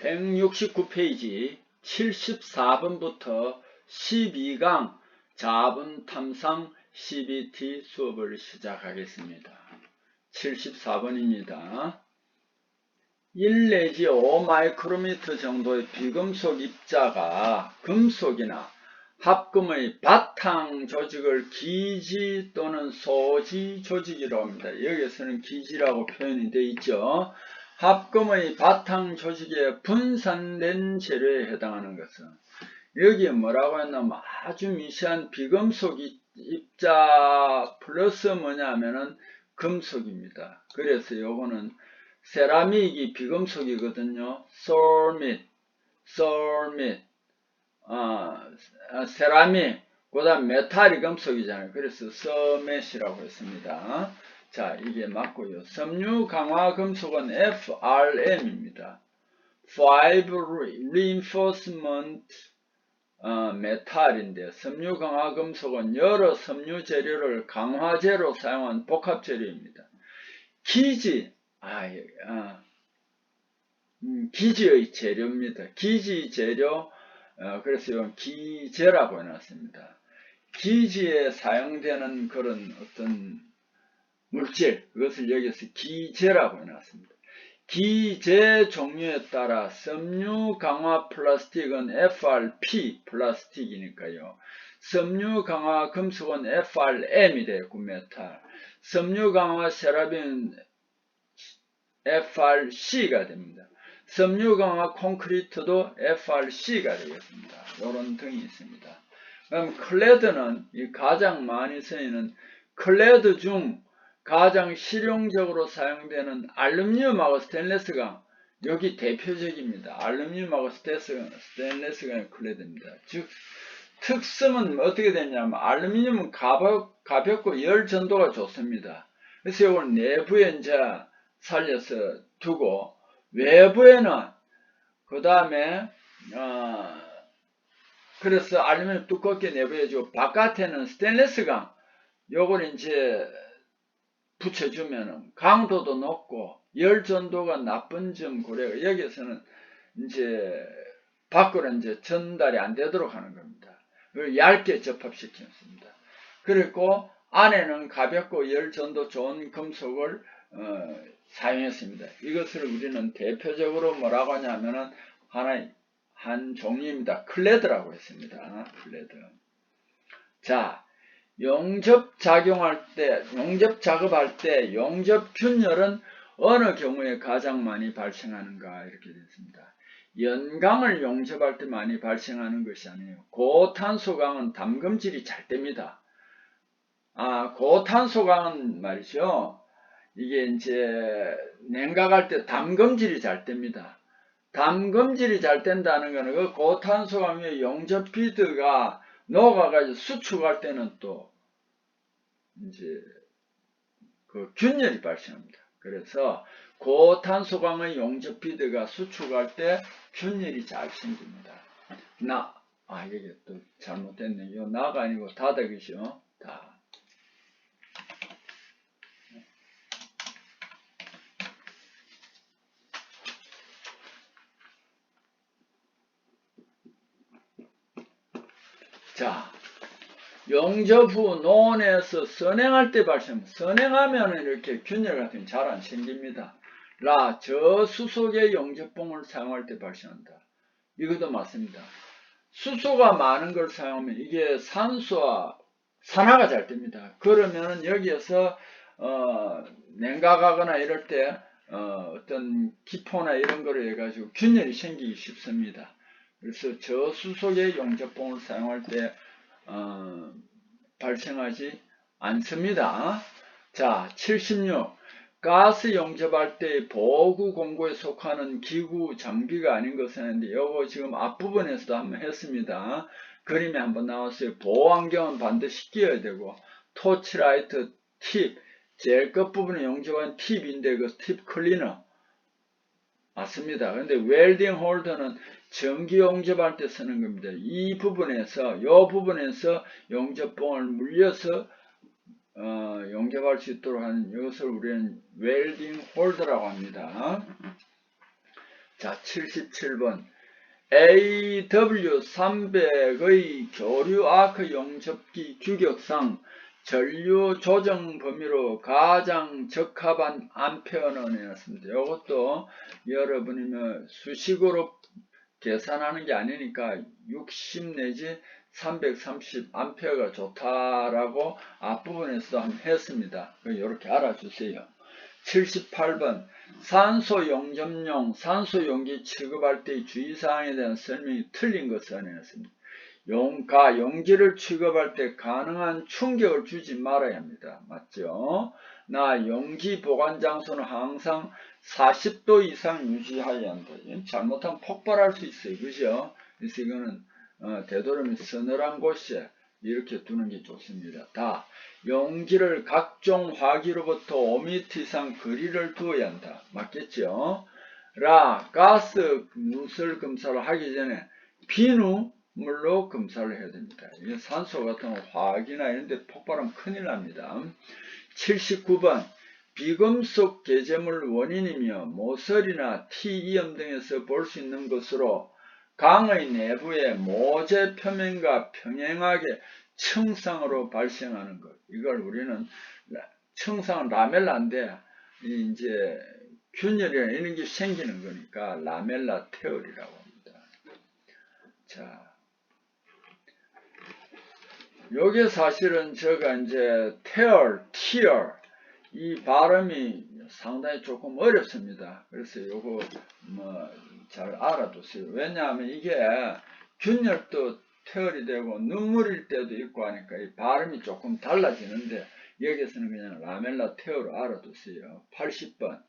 169페이지 74번부터 12강 자분 탐상 CBT 수업을 시작하겠습니다. 74번입니다. 1 내지 5 마이크로미터 정도의 비금속 입자가 금속이나 합금의 바탕 조직을 기지 또는 소지 조직이라고 합니다. 여기서는 기지라고 표현이 되어 있죠. 합금의 바탕 조직에 분산된 재료에 해당하는 것은 여기에 뭐라고 했냐면 아주 미세한 비금속 입자 플러스 뭐냐면은 금속입니다. 그래서 요거는 세라믹이 비금속이거든요. 솔 및 세라믹, 그 다음 메탈이 금속이잖아요. 그래서 서맷이라고 했습니다. 자, 이게 맞고요. 섬유 강화 금속은 FRM입니다. 5 reinforcement 메탈인데, 섬유 강화 금속은 여러 섬유 재료를 강화제로 사용한 복합 재료입니다. 기지의 재료입니다. 기지 재료, 그래서 이건 기제라고 해놨습니다. 기지에 사용되는 그런 어떤 물질, 그것을 여기서 기제라고 해놨습니다. 기제 종류에 따라 섬유 강화 플라스틱은 FRP 플라스틱이니까요. 섬유 강화 금속은 FRM이 되고 메탈, 섬유 강화 세라믹은 FRC가 됩니다. 섬유 강화 콘크리트도 FRC가 되겠습니다. 이런 등이 있습니다. 그럼 클레드는 가장 많이 쓰이는 클레드 중 가장 실용적으로 사용되는 알루미늄하고 스테인레스강, 여기 대표적입니다. 알루미늄하고 스테인레스강의 클레드입니다. 즉 특성은 어떻게 되냐면 알루미늄은 가볍고 열 전도가 좋습니다. 그래서 이걸 내부에 이제 살려서 두고 외부에는 그 다음에 그래서 알루미늄 두껍게 내부에 주고 바깥에는 스테인레스강 요걸 이제 붙여주면은 강도도 높고 열 전도가 나쁜 점 고려, 여기서는 이제 밖으로 이제 전달이 안 되도록 하는 겁니다. 그리고 얇게 접합시켰습니다. 그리고 안에는 가볍고 열 전도 좋은 금속을 사용했습니다. 이것을 우리는 대표적으로 뭐라고 하냐면은 한 종류입니다. 클레드라고 했습니다. 클레드. 자, 용접 작업할 때 용접 균열은 어느 경우에 가장 많이 발생하는가 이렇게 됐습니다. 연강을 용접할 때 많이 발생하는 것이 아니에요. 고탄소강은 담금질이 잘 됩니다. 고탄소강은 말이죠. 이게 이제 냉각할 때 담금질이 잘 됩니다. 담금질이 잘 된다는 것은 그 고탄소강의 용접 비드가 녹아가지고 수축할 때는 또 이제 그 균열이 발생합니다. 그래서 고탄소강의 용접 비드가 수축할 때 균열이 잘 생깁니다. 이게 또 잘못됐네요. 나가 아니고 다닥이죠. 다. 자, 용접 후 논에서 선행할 때 발생합니다. 선행하면 이렇게 균열 같은 게 잘 안 생깁니다. 저수속의 용접봉을 사용할 때 발생한다. 이것도 맞습니다. 수소가 많은 걸 사용하면 이게 산소와 산화가 잘 됩니다. 그러면 여기에서 냉각하거나 이럴 때 어떤 기포나 이런 거를 해가지고 균열이 생기기 쉽습니다. 그래서 저수속의 용접봉을 사용할 때 발생하지 않습니다. 자, 76. 가스 용접할 때 보호구 공구에 속하는 기구, 장비가 아닌 것은 했는데 이거 지금 앞부분에서도 한번 했습니다. 그림에 한번 나왔어요. 보호안경은 반드시 끼워야 되고, 토치라이트 팁, 제일 끝부분에 용접한 팁인데 그 팁 클리너 맞습니다. 근데 웰딩 홀더는 전기 용접할 때 쓰는 겁니다. 이 부분에서 용접봉을 물려서 용접할 수 있도록 하는 이것을 우리는 웰딩 홀더라고 합니다. 자, 77번. AW300의 교류 아크 용접기 규격상 전류 조정 범위로 가장 적합한 암페어는 해놨습니다. 이것도 여러분이 수식으로 계산하는 게 아니니까 60 내지 330 암페어가 좋다라고 앞부분에서 한번 했습니다. 이렇게 알아주세요. 78번 산소 용접용 산소 용기 취급할 때의 주의사항에 대한 설명이 틀린 것을 해냈습니다. 용기를 취급할 때 가능한 충격을 주지 말아야 합니다. 맞죠? 나 용기 보관 장소는 항상 40도 이상 유지해야 한다. 잘못하면 폭발할 수 있어요. 그죠? 그래서 이거는 되도록이면 서늘한 곳에 이렇게 두는 게 좋습니다. 다 용기를 각종 화기로부터 5m 이상 거리를 두어야 한다. 맞겠죠? 가스 누설 검사를 하기 전에 비누물로 검사를 해야 됩니다. 이게 산소 같은 화기나 이런 데 폭발하면 큰일 납니다. 79번 비금속 개재물 원인이며 모서리나 T이염 등에서 볼 수 있는 것으로 강의 내부의 모재 표면과 평행하게 청상으로 발생하는 것. 이걸 우리는 청상은 라멜라인데 이제 균열이나 이런 게 생기는 거니까 라멜라 테어리라고 합니다. 자, 요게 사실은 제가 이제 tear 이 발음이 상당히 조금 어렵습니다. 그래서 요거 잘 알아두세요. 왜냐하면 이게 균열도 태열이 되고 눈물일 때도 있고 하니까 이 발음이 조금 달라지는데 여기서는 그냥 라멜라 테어로 알아두세요. 80번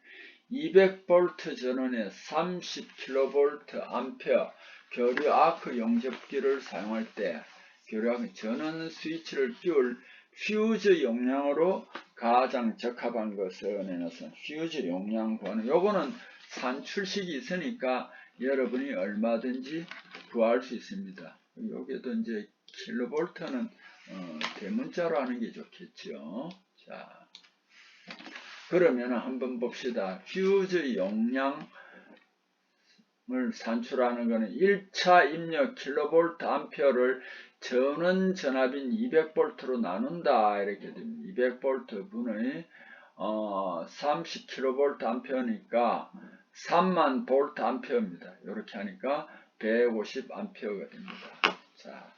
200V 전원에 30kV 암페어 교류 아크 용접기를 사용할 때 교류 전원 스위치를 끼울 퓨즈 용량으로 가장 적합한 것을 내놔서 퓨즈 용량 구하는 요거는 산출식이 있으니까 여러분이 얼마든지 구할 수 있습니다. 여기도 이제 킬로볼트는 대문자로 하는 게 좋겠죠. 자, 그러면 한번 봅시다. 퓨즈 용량을 산출하는 것은 1차 입력 킬로볼트 암페어를 전원 전압인 200V로 나눈다 이렇게 됩니다. 200V 분의 30kV 암페어니까 3만 볼트 암페어입니다. 이렇게 하니까 150 암페어가 됩니다. 자,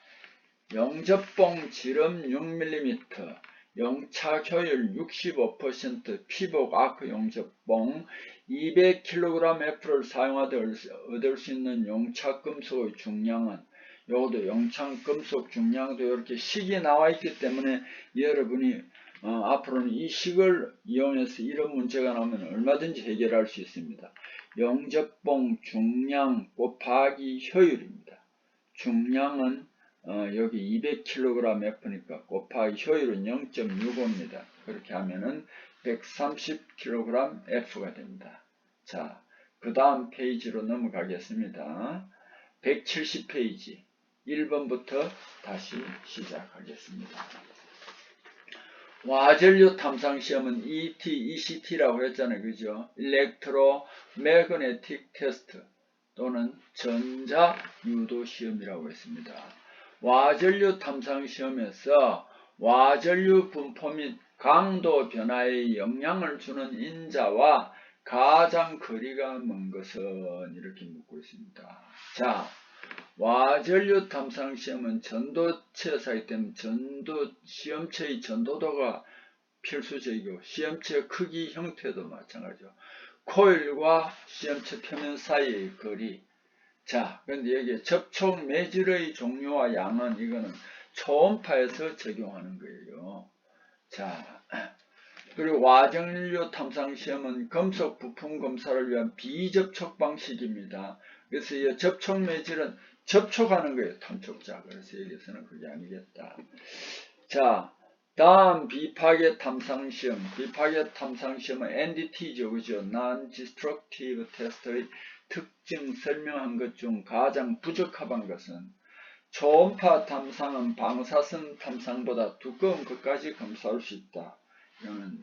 용접봉 지름 6mm, 용착 효율 65%, 피복 아크 용접봉 200kg F를 사용하되 얻을 수 있는 용착 금속의 중량은 요것도 용착 금속 중량도 이렇게 식이 나와 있기 때문에 여러분이 앞으로는 이 식을 이용해서 이런 문제가 나오면 얼마든지 해결할 수 있습니다. 용접봉 중량 곱하기 효율입니다. 중량은 여기 200kg F니까 곱하기 효율은 0.65입니다. 그렇게 하면은 130kg F가 됩니다. 자, 그 다음 페이지로 넘어가겠습니다. 170페이지 1번부터 다시 시작하겠습니다. 와전류 탐상 시험은 ET, ECT라고 했잖아요. 그죠? 일렉트로매그네틱 테스트 또는 전자 유도 시험이라고 했습니다. 와전류 탐상 시험에서 와전류 분포 및 강도 변화에 영향을 주는 인자와 가장 거리가 먼 것은 이렇게 묻고 있습니다. 자, 와전류 탐상 시험은 전도체사이기 때문에 시험체의 전도도가 필수적이고 시험체 크기 형태도 마찬가지죠. 코일과 시험체 표면 사이의 거리. 자, 근데 여기 접촉 매질의 종류와 양은 이거는 초음파에서 적용하는 거예요. 자, 그리고 와전류 탐상 시험은 금속 부품 검사를 위한 비접촉 방식입니다. 그래서 이 접촉 매질은 접촉하는 거예요. 탐촉자. 그래서 여기서는 그게 아니겠다. 자, 다음 비파괴 탐상 시험. 비파괴 탐상 시험은 NDT죠. 그죠? Non-Destructive Test의 특징 설명한 것 중 가장 부적합한 것은 초음파 탐상은 방사선 탐상보다 두꺼운 것까지 검사할 수 있다. 이거는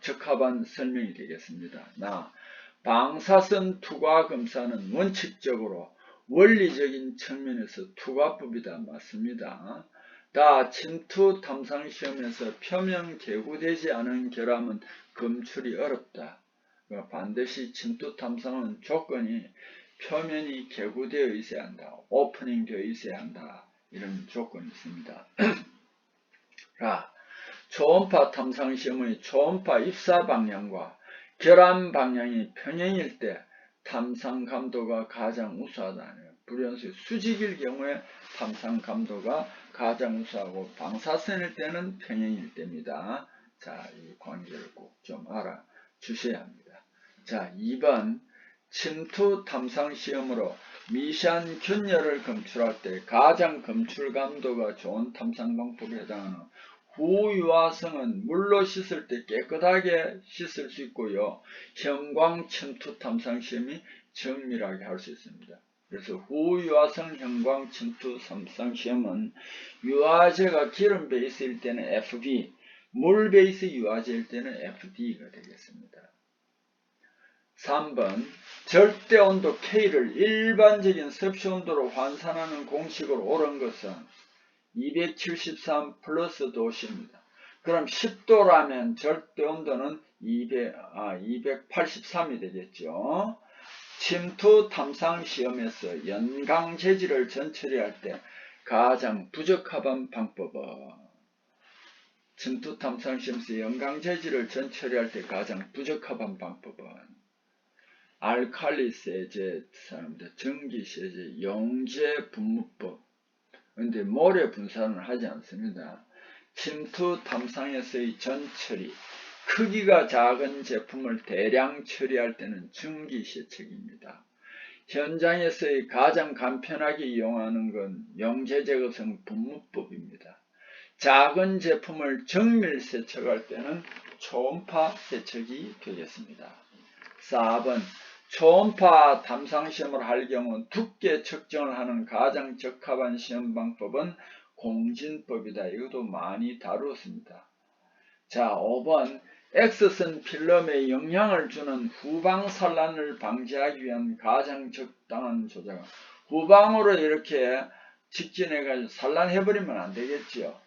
적합한 설명이 되겠습니다. 방사선 투과 검사는 원칙적으로 원리적인 측면에서 투과법이다. 맞습니다. 다 침투 탐상 시험에서 표면 개구되지 않은 결함은 검출이 어렵다. 반드시 침투 탐상은 조건이 표면이 개구되어 있어야 한다. 오프닝 되어 있어야 한다. 이런 조건이 있습니다. 초음파 탐상 시험의 초음파 입사 방향과 결함 방향이 평행일 때 탐상 감도가 가장 우수하다. 불연수의 수직일 경우에 탐상 감도가 가장 우수하고 방사선일 때는 평행일 때입니다. 자, 이 관계를 꼭 좀 알아 주셔야 합니다. 자, 2번 침투 탐상 시험으로 미세한 균열을 검출할 때 가장 검출 감도가 좋은 탐상 방법에 해당하는 후유화성은 물로 씻을 때 깨끗하게 씻을 수 있고요. 형광 침투 탐상 시험이 정밀하게 할 수 있습니다. 그래서 후유화성 형광 침투 탐상 시험은 유화제가 기름 베이스일 때는 FB, 물 베이스 유화제일 때는 FD가 되겠습니다. 3번 절대 온도 K를 일반적인 섭씨 온도로 환산하는 공식으로 옳은 것은 273 플러스 도씨입니다. 그럼 10도라면 절대 온도는 283이 되겠죠. 침투 탐상 시험에서 연강 재질을 전처리할 때 가장 부적합한 방법은 침투 탐상 시험에서 연강 재질을 전처리할 때 가장 부적합한 방법은 알칼리 세제 사람들 전기 세제 용제 분무법. 근데 모래 분산을 하지 않습니다. 침투 탐상에서의 전처리, 크기가 작은 제품을 대량 처리할 때는 증기 세척입니다. 현장에서의 가장 간편하게 이용하는 건 용제 제거성 분무법입니다. 작은 제품을 정밀 세척할 때는 초음파 세척이 되겠습니다. 4번 초음파 탐상 시험을 할 경우 두께 측정을 하는 가장 적합한 시험 방법은 공진법이다. 이것도 많이 다루었습니다. 자, 5번 X선 필름에 영향을 주는 후방 산란을 방지하기 위한 가장 적당한 조작은 후방으로 이렇게 직진해가지고 산란해버리면 안 되겠죠.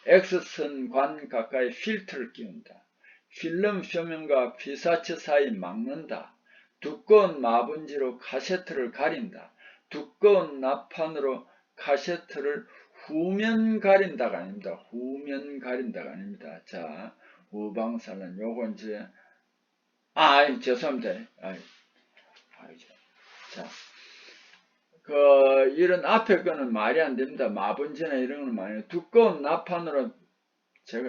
X선 관 가까이 필터를 끼운다. 필름 표면과 피사체 사이 막는다. 두꺼운 마분지로 카세트를 가린다. 두꺼운 납판으로 카세트를 후면 가린다가 아닙니다. 후면 가린다가 아닙니다. 자, 후방산란 요거 이제 죄송합니다. 자, 이런 앞에 거는 말이 안 됩니다. 마분지나 이런 거는 말이에요. 두꺼운 납판으로 제가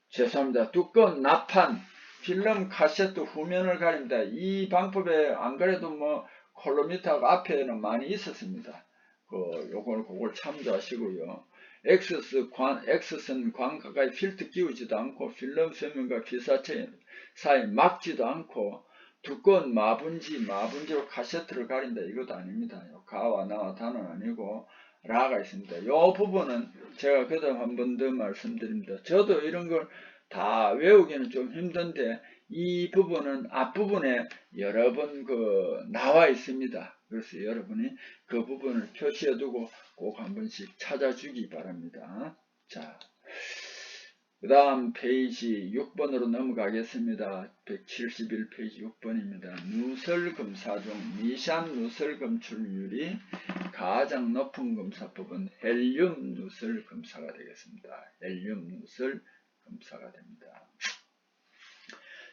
죄송합니다. 두꺼운 납판 필름 카세트 후면을 가립니다. 이 방법에 안 그래도 뭐 콜로미터가 앞에는 많이 있었습니다. 그걸 참조하시고요. X선 관 가까이 필터 끼우지도 않고 필름 표면과 피사체 사이 막지도 않고 두꺼운 마분지로 카세트를 가린다. 이것도 아닙니다. 가와 나와 다는 아니고 라가 있습니다. 이 부분은 제가 그다음 한 번 더 말씀드립니다. 저도 이런 걸 다 외우기는 좀 힘든데 이 부분은 앞부분에 여러 번 나와 있습니다. 그래서 여러분이 그 부분을 표시해 두고 꼭 한 번씩 찾아주기 바랍니다. 자, 그 다음 페이지 6번으로 넘어가겠습니다. 171페이지 6번입니다. 누설 검사 중 미세한 누설 검출률이 가장 높은 검사법은 헬륨 누설 검사가 되겠습니다. 헬륨 누설 검사가 됩니다.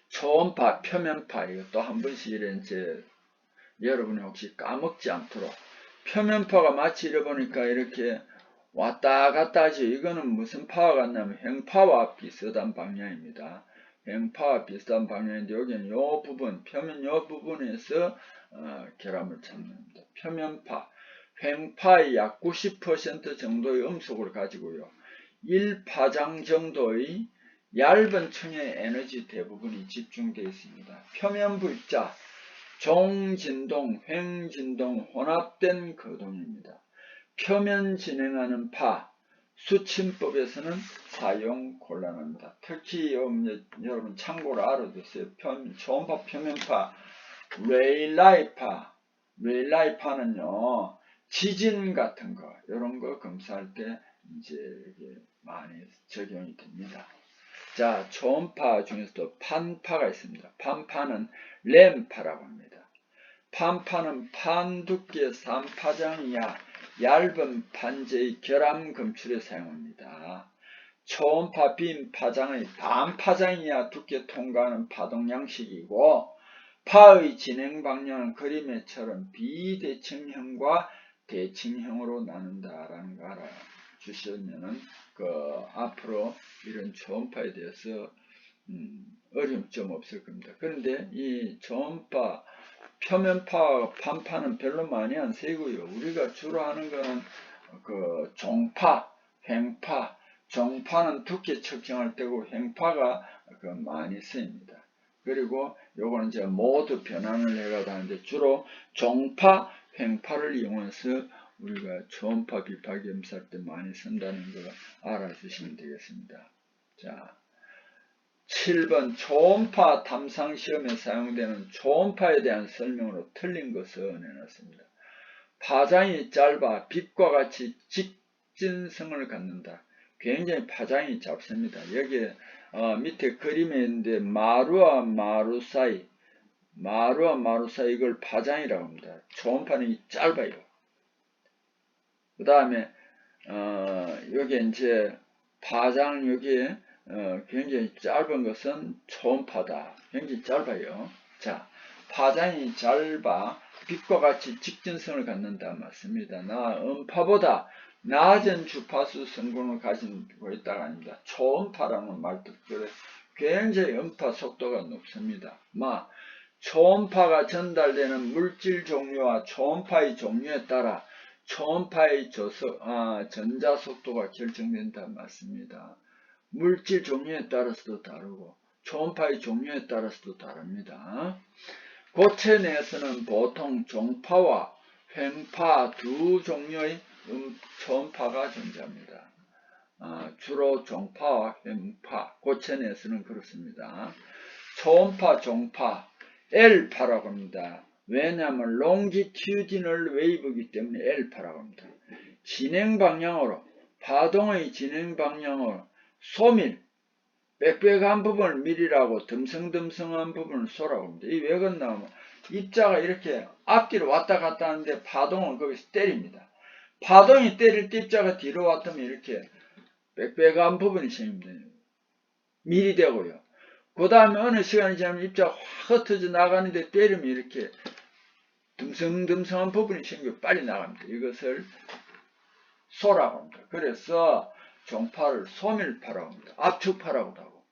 초음파, 표면파 이것도 한 번씩 이제 여러분이 혹시 까먹지 않도록 표면파가 마치 이러보니까 이렇게 왔다 갔다 하죠. 이거는 무슨 파와 같냐면 횡파와 비슷한 방향입니다. 횡파와 비슷한 방향인데 여기는 요 부분, 표면 요 부분에서 결함을 찾는 겁니다. 표면파, 횡파의 약 90% 정도의 음속을 가지고요. 1파장 정도의 얇은 층의 에너지 대부분이 집중되어 있습니다. 표면부 입자, 종진동, 횡진동 혼합된 거동입니다. 표면 진행하는 파, 수침법에서는 사용 곤란합니다. 특히 여러분 참고로 알아두세요. 초음파, 표면파, 레일라이파는요 지진 같은 거 이런 거 검사할 때 이제 이게 많이 적용이 됩니다. 자, 초음파 중에서도 판파가 있습니다. 판파는 램파라고 합니다. 판파는 판 두께 3파장 이하 얇은 판재의 결함 검출에 사용합니다. 초음파 빔 파장의 반파장 이하 두께 통과하는 파동 양식이고 파의 진행 방향은 그림에처럼 비대칭형과 대칭형으로 나눈다라는 거 알아주시면은 앞으로 이런 초음파에 대해서 어려움 좀 없을 겁니다. 그런데 이 초음파 표면파, 판파는 별로 많이 안 쓰이고요. 우리가 주로 하는 거는 종파, 횡파, 종파는 두께 측정할 때고 횡파가 많이 쓰입니다. 그리고 요거는 이제 모두 변환을 해가지고 하는데 주로 종파, 횡파를 이용해서 우리가 초음파 비파 검사할 때 많이 쓴다는 거 알아주시면 되겠습니다. 자. 7번 초음파 탐상 시험에 사용되는 초음파에 대한 설명으로 틀린 것을 내놨습니다. 파장이 짧아 빛과 같이 직진성을 갖는다. 굉장히 파장이 짧습니다. 여기에 밑에 그림에 있는데 마루와 마루 사이 이걸 파장이라고 합니다. 초음파는 짧아요. 그 다음에 여기 이제 파장 여기에 굉장히 짧은 것은 초음파다. 굉장히 짧아요. 자, 파장이 짧아 빛과 같이 직진성을 갖는다. 맞습니다. 음파보다 낮은 주파수 성분을 가지고 있다가 아닙니다. 초음파라는 말도 그래. 굉장히 음파 속도가 높습니다. 초음파가 전달되는 물질 종류와 초음파의 종류에 따라 초음파의 전자 속도가 결정된다. 맞습니다. 물질 종류에 따라서도 다르고 초음파의 종류에 따라서도 다릅니다. 고체 내에서는 보통 종파와 횡파 두 종류의 초음파가 존재합니다. 주로 종파와 횡파, 고체 내에서는 그렇습니다. 초음파, 종파, L파라고 합니다. 왜냐하면 longitudinal wave이기 때문에 L파라고 합니다. 진행 방향으로, 파동의 진행 방향으로 소밀, 빽빽한 부분을 밀이라고 듬성듬성한 부분을 소라고 합니다. 이 왜 그러냐면 입자가 이렇게 앞뒤로 왔다 갔다 하는데 파동은 거기서 때립니다. 파동이 때릴 때 입자가 뒤로 왔다면 이렇게 빽빽한 부분이 생깁니다. 밀이 되고요. 그 다음에 어느 시간이 지나면 입자가 확 흩어져 나가는데 때리면 이렇게 듬성듬성한 부분이 생겨 빨리 나갑니다. 이것을 소라고 합니다. 그래서 종파를 소밀파라고 합니다. 압축파라고도 하고.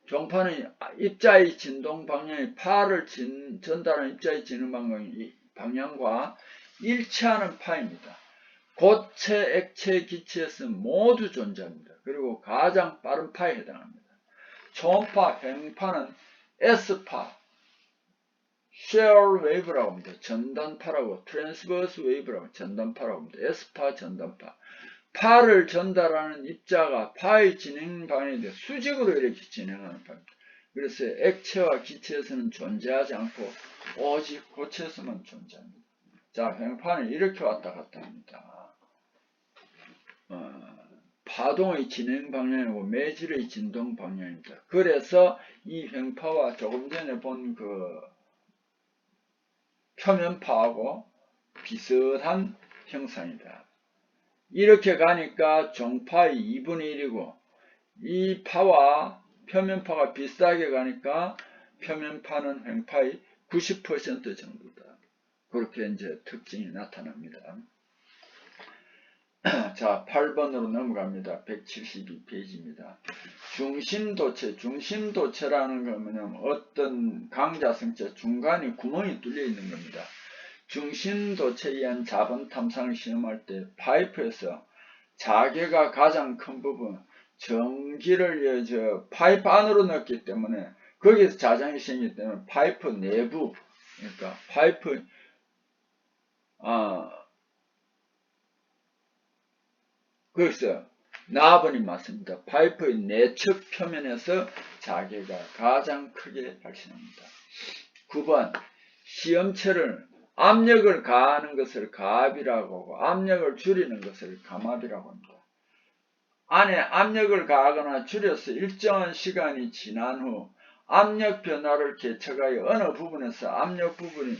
종파는 입자의 진동 방향이 파를 전달하는 입자의 진동 방향과 일치하는 파입니다. 고체, 액체, 기체에서 모두 존재합니다. 그리고 가장 빠른 파에 해당합니다. 초음파, 횡파는 S파, Shear Wave라고 합니다. 전단파라고, Transverse Wave라고 전단파라고 합니다. S파, 전단파. 파를 전달하는 입자가 파의 진행 방향에 대해 수직으로 이렇게 진행하는 파입니다. 그래서 액체와 기체에서는 존재하지 않고 오직 고체에서만 존재합니다. 자, 횡파는 이렇게 왔다 갔다 합니다. 파동의 진행 방향이고 매질의 진동 방향입니다. 그래서 이 횡파와 조금 전에 본 표면파하고 비슷한 형상이다. 이렇게 가니까 종파의 2분의 1이고 이 파와 표면파가 비슷하게 가니까 표면파는 횡파의 90% 정도다. 그렇게 이제 특징이 나타납니다. 자, 8번으로 넘어갑니다. 172페이지입니다. 중심도체라는 거는 어떤 강자성체 중간에 구멍이 뚫려 있는 겁니다. 중심도체에 의한 자본 탐상을 시험할 때 파이프에서 자개가 가장 큰 부분 전기를 파이프 안으로 넣기 때문에 거기서 자장이 생기기 때문에 파이프 내부 그러니까 파이프 거기서 나번이 맞습니다. 파이프의 내측 표면에서 자개가 가장 크게 발생합니다. 9번 시험체를 압력을 가하는 것을 가압이라고 하고 압력을 줄이는 것을 감압이라고 합니다. 안에 압력을 가하거나 줄여서 일정한 시간이 지난 후 압력 변화를 개척하여 어느 부분에서 압력 부분이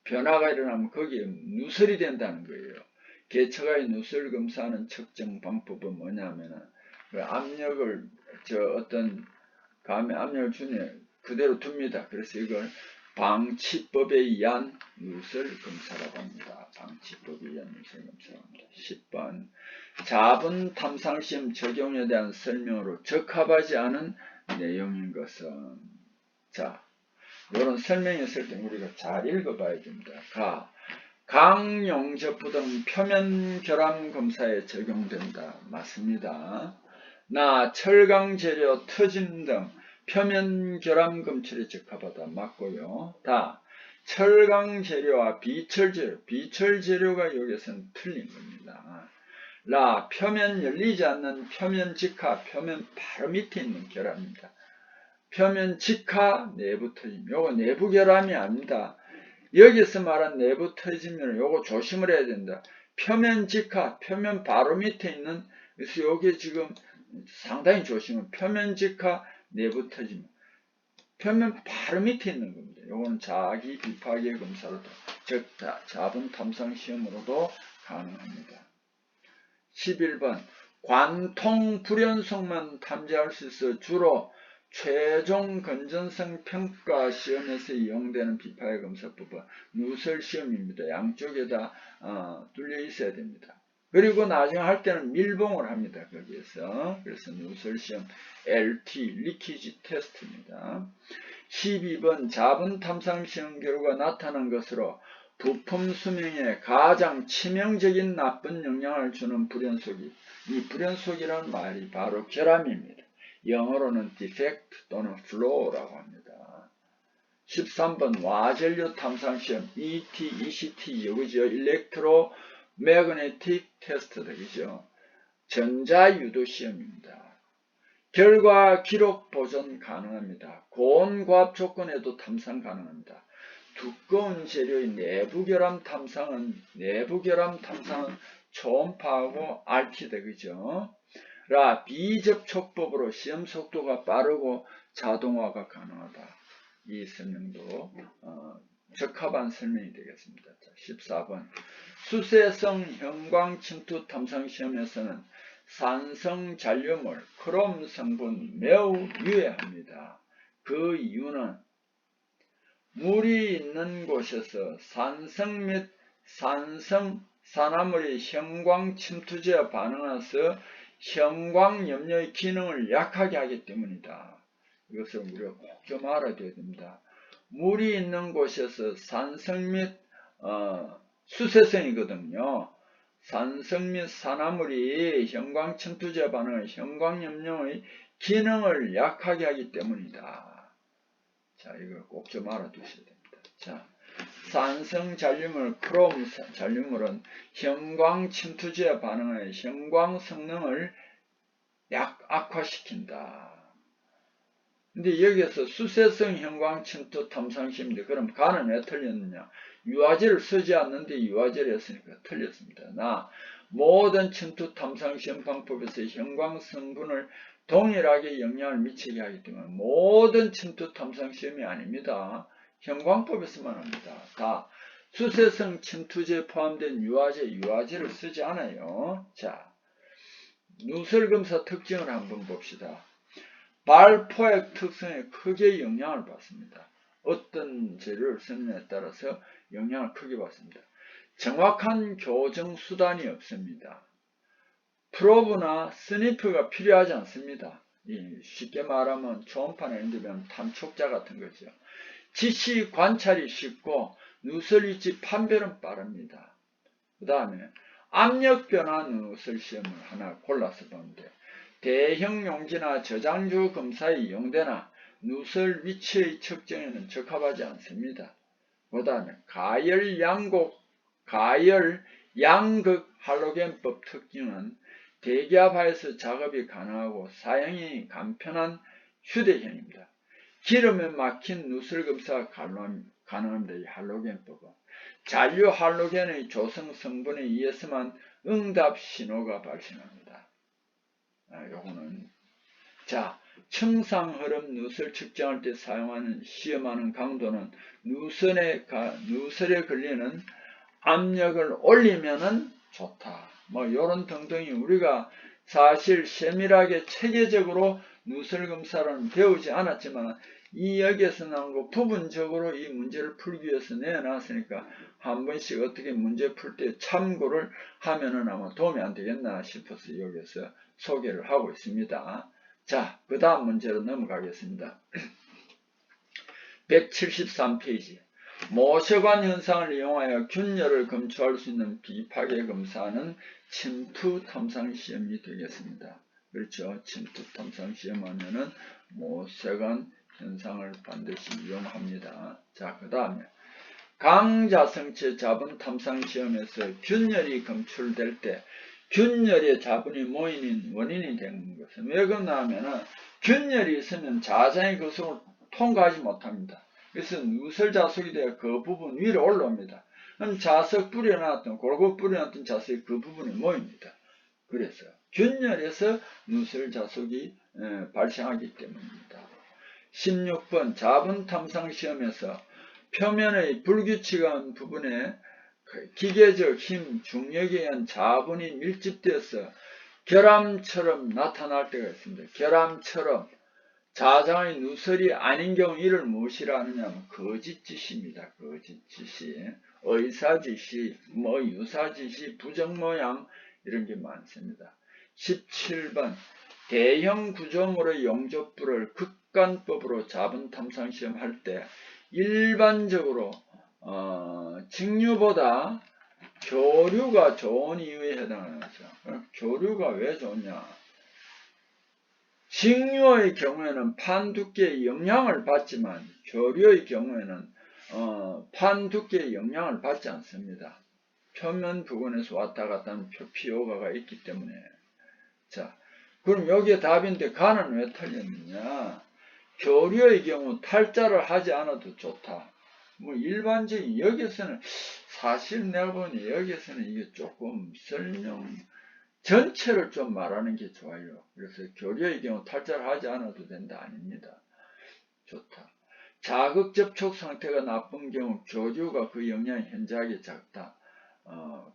변화가 일어나면 거기에 누설이 된다는 거예요. 개척하여 누설 검사하는 측정 방법은 뭐냐면은 그 압력을 어떤 감에 압력을 주네 그대로 둡니다. 그래서 이걸 방치법에 의한 누설 검사라고 합니다. 방치법에 의한 누설 검사라고 합니다. 10번 자분 탐상시험 적용에 대한 설명으로 적합하지 않은 내용인 것은 자 이런 설명이 있을 때 우리가 잘 읽어봐야 됩니다. 강용접부 등 표면 결함 검사에 적용된다. 맞습니다. 철강 재료 터짐 등 표면 결함 검출에 적합하다. 맞고요. 철강 재료와 비철 재료가 여기서는 틀린 겁니다. 표면 열리지 않는 표면 직하, 표면 바로 밑에 있는 결함입니다. 표면 직하, 내부 터짐. 요거 내부 결함이 아닙니다. 여기서 말한 내부 터짐은 요거 조심을 해야 된다. 표면 직하, 표면 바로 밑에 있는, 그래서 요게 지금 상당히 조심은 표면 직하, 내부 터짐. 표면 바로 밑에 있는 겁니다. 요거는 자기 비파기의 검사로도, 즉, 자분 탐상 시험으로도 가능합니다. 11번 관통 불연속만 탐지할 수 있어 주로 최종 건전성 평가 시험에서 이용되는 비파의 검사법은 누설 시험입니다. 양쪽에다 뚫려 있어야 됩니다. 그리고 나중에 할 때는 밀봉을 합니다. 거기에서. 그래서 누설 시험 LT 리키지 테스트입니다. 12번 자분 탐상 시험 결과 나타난 것으로 부품 수명에 가장 치명적인 나쁜 영향을 주는 불연속이, 이 불연속이라는 말이 바로 결함입니다. 영어로는 defect 또는 flaw라고 합니다. 13번 와전류 탐상시험 ET, ECT 여기죠. 일렉트로매그네틱 테스트 되겠죠. 전자유도 시험입니다. 결과 기록 보존 가능합니다. 고온과합 조건에도 탐상 가능합니다. 두꺼운 재료의 내부 결함 탐상은 초음파하고 RT 되겠죠. 비접촉법으로 시험 속도가 빠르고 자동화가 가능하다. 이 설명도 적합한 설명이 되겠습니다. 14번 수세성 형광 침투 탐상 시험에서는 산성 잔류물, 크롬 성분 매우 유해합니다. 그 이유는 물이 있는 곳에서 산성 및 산화물이 형광 침투제와 반응해서 형광 염료의 기능을 약하게 하기 때문이다. 이것을 우리가 꼭 좀 알아둬야 됩니다. 물이 있는 곳에서 산성 및 수세성이거든요. 산성 및 산화물이 형광 침투제와 반응해 형광 염료의 기능을 약하게 하기 때문이다. 자, 이걸 꼭 좀 알아두셔야 됩니다. 자, 산성 잔류물, 크롬 잔류물은 형광 침투제와 반응하여 형광 성능을 악화시킨다. 근데 여기에서 수세성 형광 침투 탐상시험인데 그럼 간은 왜 틀렸느냐? 유화제를 쓰지 않는데 유화제를 했으니까 틀렸습니다. 모든 침투 탐상시험 방법에서 형광 성분을 동일하게 영향을 미치게 하기 때문에 모든 침투 탐상시험이 아닙니다. 형광법에서만 합니다. 수세성 침투제에 포함된 유화제를 쓰지 않아요. 자, 누설검사 특징을 한번 봅시다. 발포액 특성에 크게 영향을 받습니다. 어떤 재료를 쓰느냐에 따라서 영향을 크게 받습니다. 정확한 교정 수단이 없습니다. 프로브나 스니프가 필요하지 않습니다. 쉽게 말하면 초음파나 이런 데 보면 탐촉자 같은 거죠. 지시 관찰이 쉽고 누설 위치 판별은 빠릅니다. 그 다음에 압력 변화 누설 시험을 하나 골라서 보는데 대형 용지나 저장주 검사에 이용되나 누설 위치의 측정에는 적합하지 않습니다. 그 다음에 가열 양극 할로겐법 특징은 대기압하에서 작업이 가능하고 사용이 간편한 휴대형입니다. 기름에 막힌 누설검사가 가능합니다. 이 할로겐법은. 잔류 할로겐의 조성 성분에 의해서만 응답 신호가 발생합니다. 요거는 자, 청상 흐름 누설 측정할 때 시험하는 강도는 누설에 걸리는 압력을 올리면은 좋다. 뭐 요런 등등이 우리가 사실 세밀하게 체계적으로 누설 검사는 배우지 않았지만 이 여기에서 나온 거 부분적으로 이 문제를 풀기 위해서 내놨으니까 한 번씩 어떻게 문제 풀 때 참고를 하면은 아마 도움이 안 되겠나 싶어서 여기서 소개를 하고 있습니다. 자, 그 다음 문제로 넘어가겠습니다. 173페이지. 모세관 현상을 이용하여 균열을 검출할 수 있는 비파괴 검사는 침투 탐상 시험이 되겠습니다. 그렇죠. 침투 탐상 시험 하면은 모세관 현상을 반드시 이용합니다. 자, 그 다음에 강자성체 자분 탐상 시험에서 균열이 검출될 때 균열의 자분이 모이는 원인이 되는 것은 왜 그러냐 하면은 균열이 있으면 자장의 거성을 통과하지 못합니다. 그래서 누설 자석이 되어 그 부분 위로 올라옵니다. 그럼 자석 뿌려놨던 골고 뿌려놨던 자석이 그 부분에 모입니다. 그래서 균열에서 누설 자석이 발생하기 때문입니다. 16번 자분 탐상 시험에서 표면의 불규칙한 부분에 기계적 힘, 중력에 의한 자분이 밀집되어서 결함처럼 나타날 때가 있습니다. 결함처럼 자장의 누설이 아닌 경우 이를 무엇이라 하느냐면 거짓짓입니다. 거짓짓이 의사짓이 유사짓이 부정모양 이런 게 많습니다. 17번 대형 구조물의 용접부를 극관법으로 자분 탐상 시험 할 때 일반적으로 직류보다 교류가 좋은 이유에 해당하는 거죠. 교류가 왜 좋냐? 직류의 경우에는 판 두께의 영향을 받지만 교류의 경우에는 판 두께의 영향을 받지 않습니다. 표면 부분에서 왔다 갔다 하는 표피효과가 있기 때문에. 자, 그럼 여기에 답인데 가는 왜 틀렸느냐? 교류의 경우 탈자를 하지 않아도 좋다. 뭐 일반적인 여기서는 사실 내가 보니 여기서는 이게 조금 설명 전체를 좀 말하는 게 좋아요. 그래서 교류의 경우 탈자를 하지 않아도 된다 아닙니다. 좋다. 자극 접촉 상태가 나쁜 경우 교류가 그 영향이 현저하게 작다.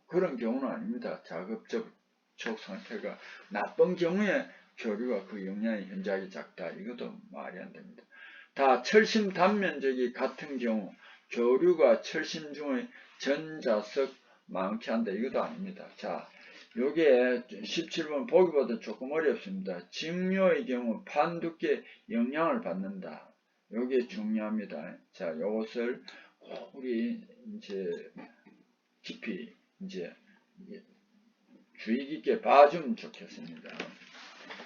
그런 경우는 아닙니다. 자극 접촉 상태가 나쁜 경우에 교류가 그 영향이 현저하게 작다. 이것도 말이 안 됩니다. 다 철심 단면적이 같은 경우 교류가 철심 중의 전자석 많게 한다. 이것도 아닙니다. 자, 요게 17번 보기보다 조금 어렵습니다. 직류의 경우 판 두께 영향을 받는다. 요게 중요합니다. 자, 요것을 우리 이제 깊이 이제 주의 깊게 봐주면 좋겠습니다.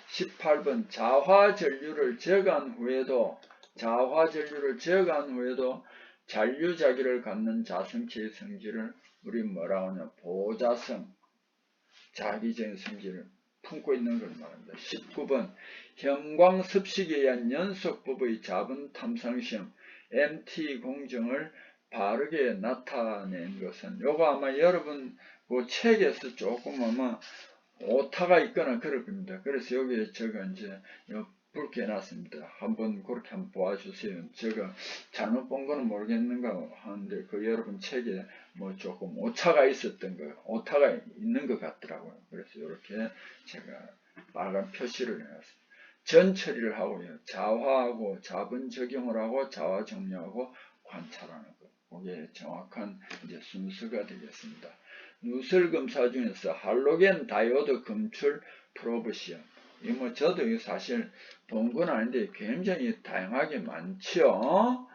18번 자화전류를 제거한 후에도 잔류자기를 갖는 자성체의 성질을 우리 뭐라고 하냐 보자성 자기적인 성질을 품고 있는 걸 말합니다. 19번 형광습식에 의한 연속법의 자분 탐상시험 MT 공정을 바르게 나타낸 것은 요거 아마 여러분 그 책에서 조금 아마 오타가 있거나 그럴 겁니다. 그래서 여기에 제가 이제 붉게 해놨습니다. 한번 그렇게 한번 보아주세요. 제가 잘못 본 거는 모르겠는가 하는데 그 여러분 책에 뭐 조금 오차가 있었던 거, 오타가 있는 것 같더라고요. 그래서 이렇게 제가 빨간 표시를 해놨습니다. 전 처리를 하고요. 자화하고 자분 적용을 하고 자화 정리하고 관찰하는 것. 그게 정확한 이제 순서가 되겠습니다. 누설 검사 중에서 할로겐 다이오드 검출 프로브 시험. 이거 뭐 저도 이거 사실 본 건 아닌데 굉장히 다양하게 많죠.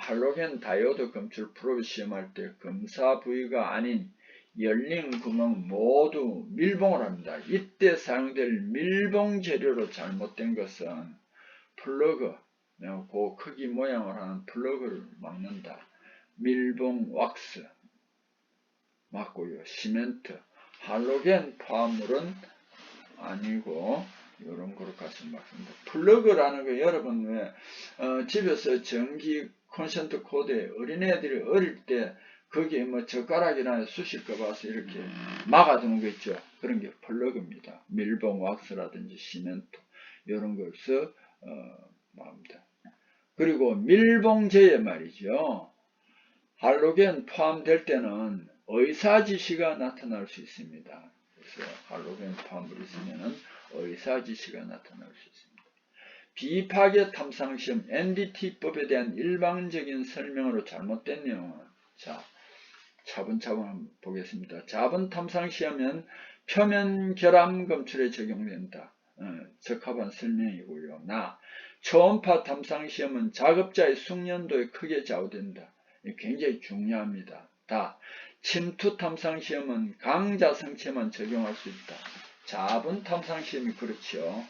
할로겐 다이오드 검출 프로브 시험할 때 검사 부위가 아닌 열린 구멍 모두 밀봉을 합니다. 이때 사용될 밀봉 재료로 잘못된 것은 플러그, 그 크기 모양을 하는 플러그를 막는다. 밀봉 왁스 맞고요. 시멘트, 할로겐 포함물은 아니고 이런 거로 가시면 맞습니다. 플러그라는 거 여러분 왜 집에서 전기 콘센트 코드에 어린애들이 어릴 때 거기에 뭐 젓가락이나 쑤실까 봐서 이렇게 막아두는 거 있죠. 그런 게 플러그입니다. 밀봉 왁스라든지 시멘트 이런 것을 말합니다. 그리고 밀봉제에 말이죠. 할로겐 포함될 때는 의사지시가 나타날 수 있습니다. 그래서 할로겐 포함물이 있으면 의사지시가 나타날 수 있습니다. 비파괴 탐상시험 NDT법에 대한 일반적인 설명으로 잘못된 내용은 자 차분차분 한번 보겠습니다. 자본 탐상시험은 표면 결함 검출에 적용된다. 적합한 설명이고요. 초음파 탐상시험은 작업자의 숙련도에 크게 좌우된다. 굉장히 중요합니다. 침투 탐상시험은 강자 성체만 적용할 수 있다. 자본 탐상시험이 그렇죠.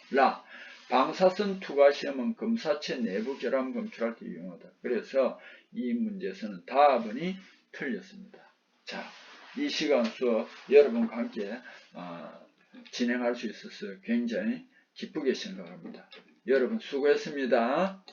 방사선 투과시험은 검사체 내부 결함 검출할 때 유용하다. 그래서 이 문제에서는 답안이 틀렸습니다. 자, 이 시간 수업 여러분과 함께 진행할 수 있어서 굉장히 기쁘게 생각합니다. 여러분 수고했습니다.